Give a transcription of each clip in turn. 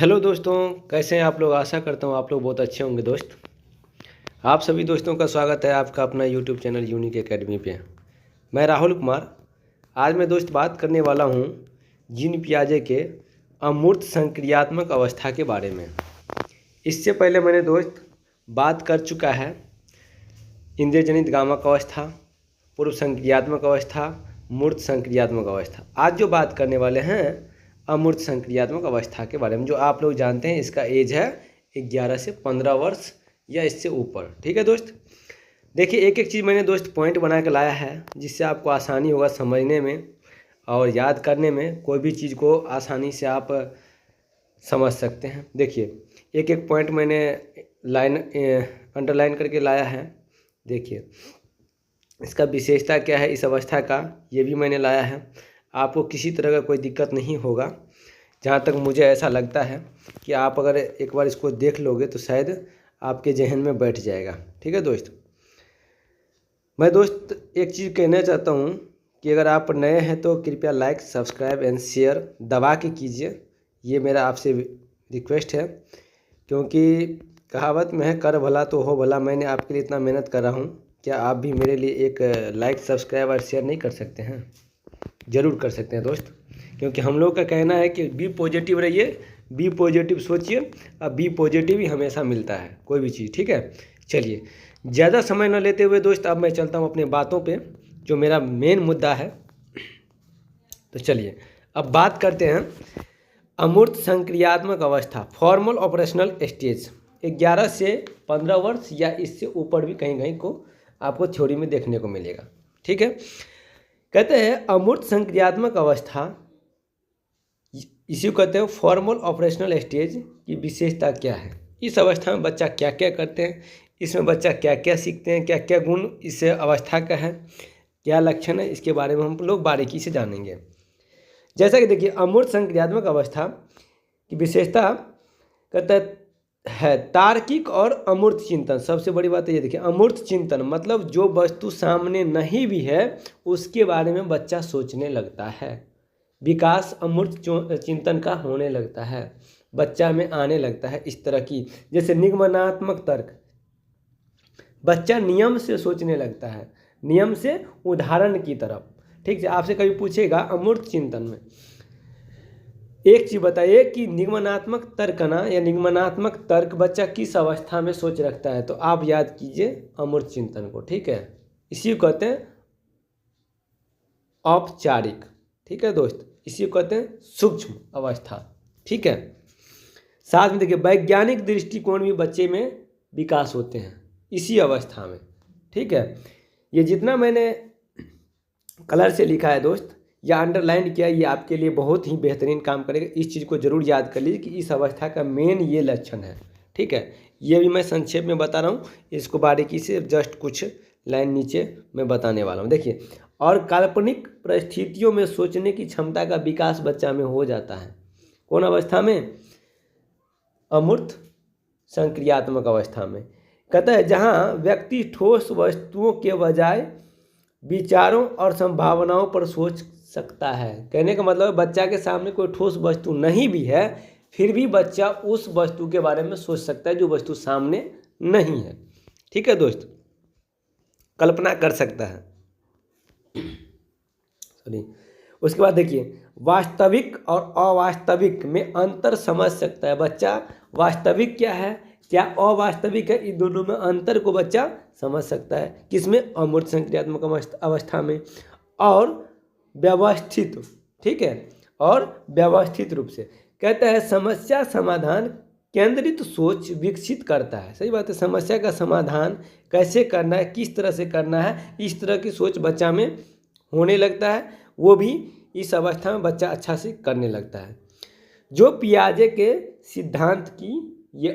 Hello दोस्तों, कैसे हैं आप लोग। आशा करता हूँ आप लोग बहुत अच्छे होंगे। दोस्त, आप सभी दोस्तों का स्वागत है आपका अपना यूट्यूब चैनल यूनिक एकेडमी पे। मैं राहुल कुमार। आज मैं दोस्त बात करने वाला हूँ जीन पियाजे के अमूर्त संक्रियात्मक अवस्था के बारे में। इससे पहले मैंने दोस्त बात कर चुका है इंद्रिय जनित गामक अवस्था, पूर्व संक्रियात्मक अवस्था, मूर्त संक्रियात्मक अवस्था। आज जो बात करने वाले हैं अमूर्त संक्रियात्मक अवस्था के बारे में, जो आप लोग जानते हैं इसका एज है 11 से 15 वर्ष या इससे ऊपर। ठीक है दोस्त, देखिए एक एक चीज़ मैंने दोस्त पॉइंट बना के लाया है जिससे आपको आसानी होगा समझने में और याद करने में। कोई भी चीज़ को आसानी से आप समझ सकते हैं। देखिए एक एक पॉइंट मैंने लाइन अंडरलाइन करके लाया है। देखिए इसका विशेषता क्या है इस अवस्था का, ये भी मैंने लाया है। आपको किसी तरह का कोई दिक्कत नहीं होगा। जहाँ तक मुझे ऐसा लगता है कि आप अगर एक बार इसको देख लोगे तो शायद आपके जहन में बैठ जाएगा। ठीक है दोस्त, मैं दोस्त एक चीज़ कहना चाहता हूँ कि अगर आप नए हैं तो कृपया लाइक, सब्सक्राइब एंड शेयर दबा के कीजिए। ये मेरा आपसे रिक्वेस्ट है, क्योंकि कहावत में है कर भला तो हो भला। मैंने आपके लिए इतना मेहनत कर रहा हूँ, क्या आप भी मेरे लिए एक लाइक, सब्सक्राइब और शेयर नहीं कर सकते हैं? ज़रूर कर सकते हैं दोस्त, क्योंकि हम लोग का कहना है कि बी पॉजिटिव रहिए, बी पॉजिटिव सोचिए, अब बी पॉजिटिव ही हमेशा मिलता है कोई भी चीज़। ठीक है, चलिए ज़्यादा समय न लेते हुए दोस्त अब मैं चलता हूँ अपने बातों पे, जो मेरा मेन मुद्दा है। तो चलिए अब बात करते हैं अमूर्त संक्रियात्मक अवस्था, फॉर्मल ऑपरेशनल स्टेज। 11 से 15 वर्ष या इससे ऊपर भी कहीं कहीं को आपको थ्योरी में देखने को मिलेगा। ठीक है, कहते हैं अमूर्त संक्रियात्मक अवस्था, इसी को कहते हैं फॉर्मल ऑपरेशनल स्टेज की विशेषता क्या है। इस अवस्था में बच्चा क्या क्या करते हैं, इसमें बच्चा क्या क्या सीखते हैं, क्या क्या गुण इस अवस्था का है, क्या लक्षण है, इसके बारे में हम लोग बारीकी से जानेंगे। जैसा कि देखिए अमूर्त संक्रियात्मक अवस्था की विशेषता कहता है तार्किक और अमूर्त चिंतन। सबसे बड़ी बात ये देखिए, अमूर्त चिंतन मतलब जो वस्तु सामने नहीं भी है उसके बारे में बच्चा सोचने लगता है। विकास अमूर्त चिंतन का होने लगता है, बच्चा में आने लगता है इस तरह की। जैसे निगमनात्मक तर्क, बच्चा नियम से सोचने लगता है, नियम से उदाहरण की तरफ। ठीक है, आपसे कभी पूछेगा अमूर्त चिंतन में एक चीज़ बताइए कि निगमनात्मक तर्कना या निगमनात्मक तर्क बच्चा किस अवस्था में सोच रखता है, तो आप याद कीजिए अमूर्त चिंतन को। ठीक है, इसी को कहते हैं औपचारिक। ठीक है दोस्त, इसी को कहते हैं सूक्ष्म अवस्था। ठीक है, साथ में देखिए वैज्ञानिक दृष्टिकोण भी बच्चे में विकास होते हैं इसी अवस्था में। ठीक है, ये जितना मैंने कलर से लिखा है दोस्त या अंडरलाइन किया, ये आपके लिए बहुत ही बेहतरीन काम करेगा। इस चीज़ को जरूर याद कर लीजिए कि इस अवस्था का मेन ये लक्षण है। ठीक है, ये भी मैं संक्षेप में बता रहा हूँ, इसको बारीकी से जस्ट कुछ लाइन नीचे मैं बताने वाला हूँ। देखिए, और काल्पनिक परिस्थितियों में सोचने की क्षमता का विकास बच्चा में हो जाता है। कौन अवस्था में? अमूर्त संक्रियात्मक अवस्था में। कहता है जहाँ व्यक्ति ठोस वस्तुओं के बजाय विचारों और संभावनाओं पर सोच सकता है। कहने का मतलब बच्चा के सामने कोई ठोस वस्तु नहीं भी है फिर भी बच्चा उस वस्तु के बारे में सोच सकता है जो वस्तु सामने नहीं है। ठीक है दोस्त, कल्पना कर सकता है। सॉरी, उसके बाद देखिए वास्तविक और अवास्तविक में अंतर समझ सकता है बच्चा। वास्तविक क्या है, क्या अवास्तविक है, इन दोनों में अंतर को बच्चा समझ सकता है। किसमें? अमूर्त संक्रियात्मक अवस्था में। और व्यवस्थित, ठीक है, और व्यवस्थित रूप से कहता है समस्या समाधान केंद्रित सोच विकसित करता है। सही बात है, समस्या का समाधान कैसे करना है, किस तरह से करना है, इस तरह की सोच बच्चा में होने लगता है। वो भी इस अवस्था में बच्चा अच्छा से करने लगता है, जो पियाजे के सिद्धांत की ये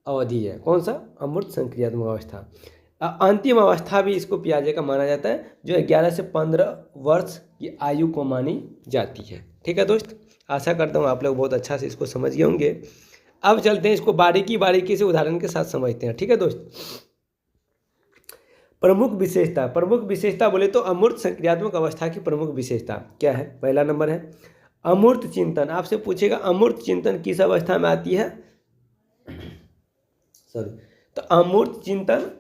अवधि है। कौन सा? अमूर्त संक्रियात्मक अवस्था। अंतिम अवस्था भी इसको पियाजे का माना जाता है, जो 11 से 15 वर्ष की आयु को मानी जाती है। ठीक है दोस्त, आशा करता हूँ आप लोग बहुत अच्छा से इसको समझ गए होंगे। अब चलते हैं इसको बारीकी से उदाहरण के साथ समझते हैं। ठीक है दोस्त, प्रमुख विशेषता बोले तो अमूर्त संक्रियात्मक अवस्था की प्रमुख विशेषता क्या है? पहला नंबर है अमूर्त चिंतन, आपसे पूछेगा अमूर्त चिंतन किस अवस्था में आती है, सॉरी, तो अमूर्त चिंतन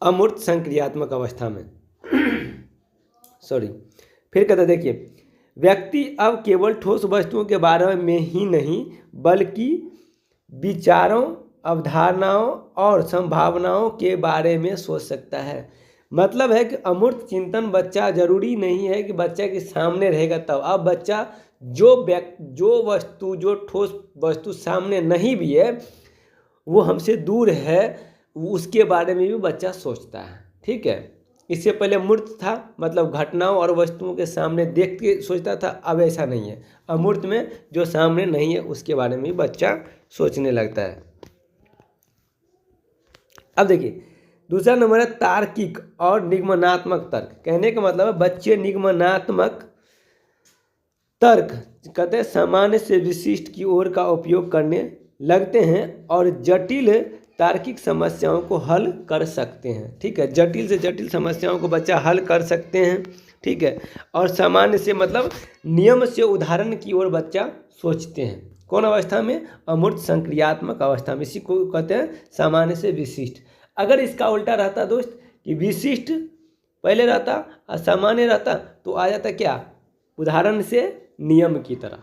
अमूर्त संक्रियात्मक अवस्था में सॉरी। फिर कहते देखिए, व्यक्ति अब केवल ठोस वस्तुओं के बारे में ही नहीं बल्कि विचारों, अवधारणाओं और संभावनाओं के बारे में सोच सकता है। मतलब है कि अमूर्त चिंतन बच्चा जरूरी नहीं है कि बच्चा के सामने रहेगा तब। अब बच्चा जो वस्तु, जो ठोस वस्तु सामने नहीं भी है, वो हमसे दूर है, उसके बारे में भी बच्चा सोचता है। ठीक है, इससे पहले मूर्त था, मतलब घटनाओं और वस्तुओं के सामने देख के सोचता था। अब ऐसा नहीं है, अमूर्त में जो सामने नहीं है उसके बारे में भी बच्चा सोचने लगता है। अब देखिए दूसरा नंबर है तार्किक और निगमनात्मक तर्क। कहने का मतलब है बच्चे निगमनात्मक तर्क, कहते हैं, सामान्य से विशिष्ट की ओर का उपयोग करने लगते हैं और जटिल तार्किक समस्याओं को हल कर सकते हैं। ठीक है, जटिल से जटिल समस्याओं को बच्चा हल कर सकते हैं। ठीक है, और सामान्य से मतलब नियम से उदाहरण की ओर बच्चा सोचते हैं। कौन अवस्था में? अमूर्त संक्रियात्मक अवस्था में। इसी को कहते हैं सामान्य से विशिष्ट। अगर इसका उल्टा रहता दोस्त कि विशिष्ट पहले रहता और सामान्य रहता तो आ जाता क्या? उदाहरण से नियम की तरह।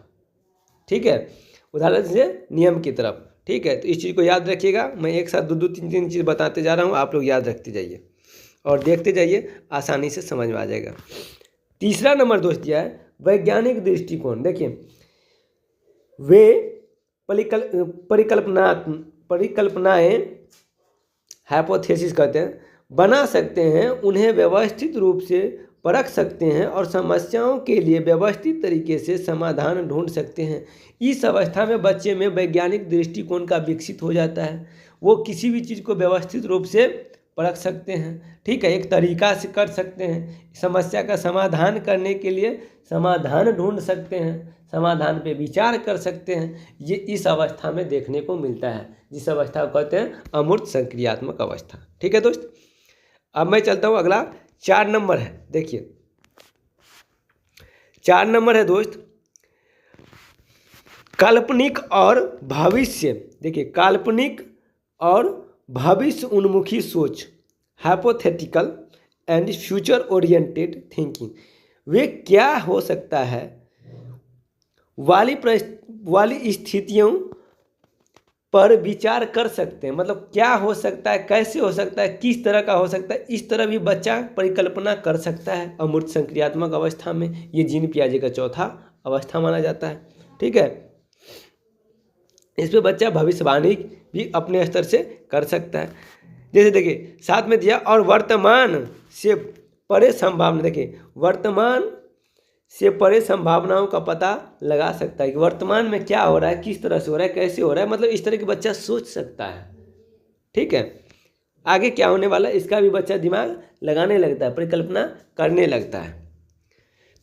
ठीक है, उदाहरण से नियम की तरफ। ठीक है, तो इस चीज़ को याद रखिएगा। मैं एक साथ दो तीन तीन चीज़ बताते जा रहा हूँ, आप लोग याद रखते जाइए और देखते जाइए, आसानी से समझ में आ जाएगा। तीसरा नंबर दोस्त यह है वैज्ञानिक दृष्टिकोण। देखिए, वे परिकल्पनाएं, हाइपोथेसिस कहते हैं, बना सकते हैं, उन्हें व्यवस्थित रूप से परख सकते हैं और समस्याओं के लिए व्यवस्थित तरीके से समाधान ढूंढ सकते हैं। इस अवस्था में बच्चे में वैज्ञानिक दृष्टिकोण का विकसित हो जाता है। वो किसी भी चीज़ को व्यवस्थित रूप से परख सकते हैं। ठीक है, एक तरीका से कर सकते हैं। समस्या का समाधान करने के लिए समाधान ढूंढ सकते हैं, समाधान पे विचार कर सकते हैं। ये इस अवस्था में देखने को मिलता है, जिस अवस्था को कहते हैं अमूर्त संक्रियात्मक अवस्था। ठीक है दोस्त, अब मैं चलता हूँ, अगला 4 नंबर है। देखिए 4 नंबर है दोस्त काल्पनिक और भविष्य। देखिए, काल्पनिक और भविष्य उन्मुखी सोच, hypothetical and future oriented thinking. वे क्या हो सकता है वाली स्थितियों पर विचार कर सकते हैं। मतलब क्या हो सकता है, कैसे हो सकता है, किस तरह का हो सकता है, इस तरह भी बच्चा परिकल्पना कर सकता है अमूर्त संक्रियात्मक अवस्था में। ये जीन पियाजे का चौथा अवस्था माना जाता है। ठीक है, इस पे बच्चा भविष्यवाणी भी अपने स्तर से कर सकता है। जैसे देखिए साथ में दिया, और वर्तमान से परे संभावना। देखिए, वर्तमान से परे संभावनाओं का पता लगा सकता है कि वर्तमान में क्या हो रहा है, किस तरह से हो रहा है, कैसे हो रहा है। मतलब इस तरह के बच्चा सोच सकता है। ठीक है, आगे क्या होने वाला है इसका भी बच्चा दिमाग लगाने लगता है, परिकल्पना करने लगता है।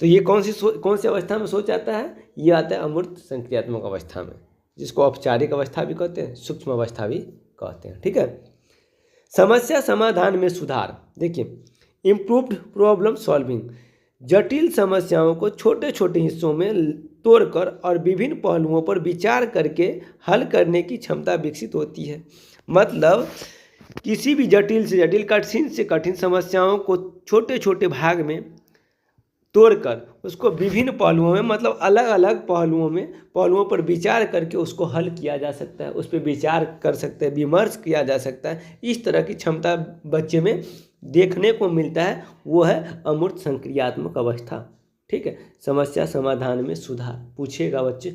तो ये कौन सी अवस्था में सोच आता है? ये आता है अमूर्त संक्रियात्मक अवस्था में, जिसको औपचारिक अवस्था भी कहते हैं, सूक्ष्म अवस्था भी कहते हैं। ठीक है, समस्या समाधान में सुधार। देखिए, इम्प्रूव्ड प्रॉब्लम सॉल्विंग। जटिल समस्याओं को छोटे छोटे हिस्सों में तोड़कर और विभिन्न पहलुओं पर विचार करके हल करने की क्षमता विकसित होती है। मतलब किसी भी जटिल से जटिल, कठिन से कठिन समस्याओं को छोटे छोटे भाग में तोड़कर उसको विभिन्न पहलुओं में, मतलब अलग अलग पहलुओं पर विचार करके उसको हल किया जा सकता है, उस पर विचार कर सकते हैं, विमर्श किया जा सकता है। इस तरह की क्षमता बच्चे में देखने को मिलता है, वो है अमूर्त संक्रियात्मक अवस्था। ठीक है, समस्या समाधान में सुधार पूछेगा बच्चे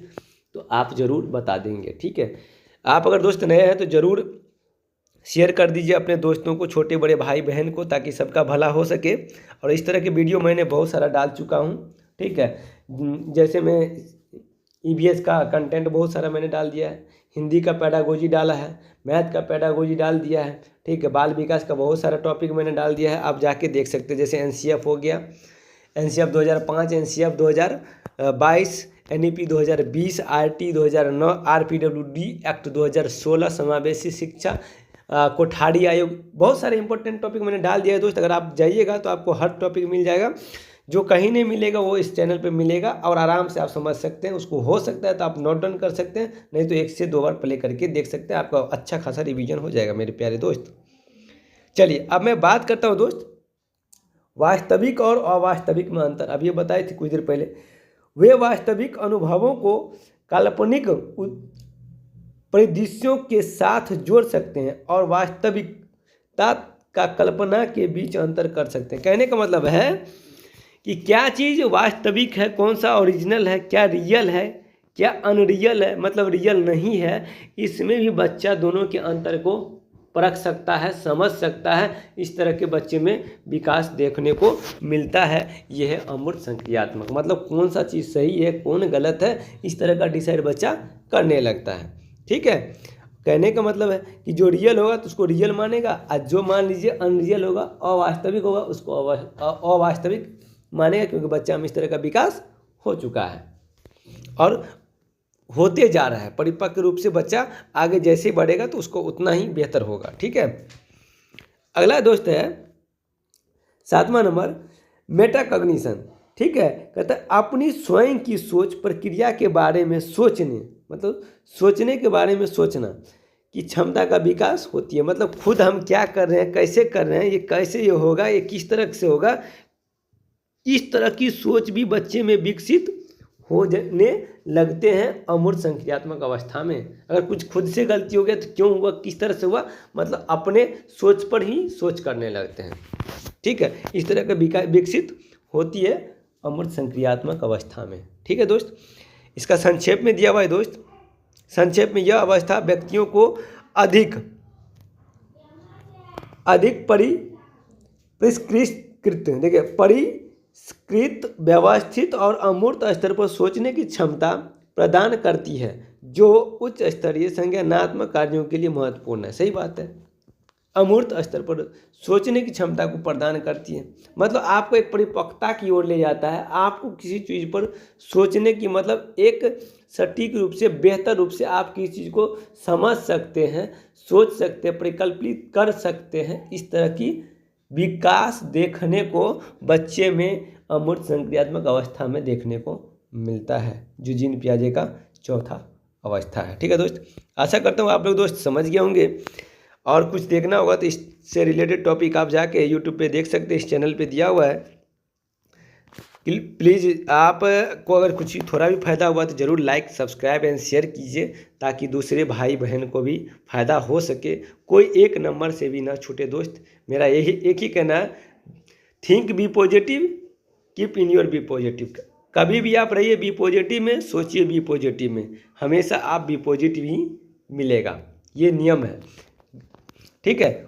तो आप जरूर बता देंगे। ठीक है, आप अगर दोस्त नए हैं तो ज़रूर शेयर कर दीजिए अपने दोस्तों को, छोटे बड़े भाई बहन को, ताकि सबका भला हो सके। और इस तरह के वीडियो मैंने बहुत सारा डाल चुका हूँ। ठीक है, जैसे मैं EVS का कंटेंट बहुत सारा मैंने डाल दिया है, हिंदी का पेडागोजी डाला है, मैथ का पेडागोजी डाल दिया है। ठीक है, बाल विकास का बहुत सारा टॉपिक मैंने डाल दिया है, आप जाके देख सकते हैं। जैसे NCF हो गया, NCF 2005, NCF 2022, NEP 2020, RT 2009, RPWD act 2016, समावेशी शिक्षा, कोठारी आयोग, बहुत सारे इंपॉर्टेंट टॉपिक मैंने डाल दिया है दोस्त। अगर आप जाइएगा तो आपको हर टॉपिक मिल जाएगा। जो कहीं नहीं मिलेगा वो इस चैनल पे मिलेगा और आराम से आप समझ सकते हैं। उसको हो सकता है तो आप नोट डाउन कर सकते हैं, नहीं तो 1 से 2 बार प्ले करके देख सकते हैं, आपका अच्छा खासा रिवीजन हो जाएगा मेरे प्यारे दोस्त। चलिए अब मैं बात करता हूँ दोस्त वास्तविक और अवास्तविक में अंतर। अब ये बताए थे कुछ देर पहले, वे वास्तविक अनुभवों को काल्पनिक परिदृश्यों के साथ जोड़ सकते हैं और वास्तविकता का कल्पना के बीच अंतर कर सकते हैं। कहने का मतलब है कि क्या चीज़ वास्तविक है, कौन सा ओरिजिनल है, क्या रियल है, क्या अनरियल है, मतलब रियल नहीं है। इसमें भी बच्चा दोनों के अंतर को परख सकता है, समझ सकता है। इस तरह के बच्चे में विकास देखने को मिलता है। यह है अमूर्त संक्रियात्मक, मतलब कौन सा चीज़ सही है, कौन गलत है, इस तरह का डिसाइड बच्चा करने लगता है। ठीक है, कहने का मतलब है कि जो रियल होगा तो उसको रियल मानेगा, और जो मान लीजिए अनरियल होगा, अवास्तविक होगा, उसको अवास्तविक मानेगा, क्योंकि बच्चा में इस तरह का विकास हो चुका है और होते जा रहा है। परिपक्व रूप से बच्चा आगे जैसे बढ़ेगा तो उसको उतना ही बेहतर होगा। ठीक है, अगला दोस्त है 7वां नंबर मेटाकॉग्निशन। ठीक है, कहता है अपनी स्वयं की सोच प्रक्रिया के बारे में सोचने, मतलब सोचने के बारे में सोचना की क्षमता का विकास होती है। मतलब खुद हम क्या कर रहे हैं, कैसे कर रहे हैं, ये कैसे ये होगा, ये किस तरह से होगा, इस तरह की सोच भी बच्चे में विकसित हो जाने लगते हैं अमूर्त संक्रियात्मक अवस्था में। अगर कुछ खुद से गलती हो गया तो क्यों हुआ, किस तरह से हुआ, मतलब अपने सोच पर ही सोच करने लगते हैं। ठीक है, इस तरह का विकसित होती है अमूर्त संक्रियात्मक अवस्था में। ठीक है दोस्त, इसका संक्षेप में दिया हुआ है दोस्त। संक्षेप में यह अवस्था व्यक्तियों को अधिक परिष्कृत, देखिए परिष्कृत, व्यवस्थित और अमूर्त स्तर पर सोचने की क्षमता प्रदान करती है, जो उच्च स्तरीय संज्ञानात्मक कार्यों के लिए महत्वपूर्ण है। सही बात है, अमूर्त स्तर पर सोचने की क्षमता को प्रदान करती है, मतलब आपको एक परिपक्वता की ओर ले जाता है। आपको किसी चीज़ पर सोचने की, मतलब एक सटीक रूप से, बेहतर रूप से आप किसी चीज़ को समझ सकते हैं, सोच सकते हैं, परिकल्पित कर सकते हैं। इस तरह की विकास देखने को बच्चे में अमूर्त संक्रियात्मक अवस्था में देखने को मिलता है, जो जीन पियाजे का चौथा अवस्था है। ठीक है दोस्त, आशा करता हूँ आप लोग दोस्त समझ गए होंगे। और कुछ देखना होगा तो इससे रिलेटेड टॉपिक आप जाके यूट्यूब पे देख सकते हैं, इस चैनल पे दिया हुआ है। प्लीज़ आपको अगर कुछ थोड़ा भी फ़ायदा हुआ तो ज़रूर लाइक, सब्सक्राइब एंड शेयर कीजिए, ताकि दूसरे भाई बहन को भी फ़ायदा हो सके, कोई एक नंबर से भी ना छूटे दोस्त। मेरा यही एक ही कहना है, think be positive, keep in your be positive. कभी भी आप रहिए बी पॉजिटिव में, सोचिए बी पॉजिटिव में, हमेशा आप बी पॉजिटिव ही मिलेगा, ये नियम है। ठीक है।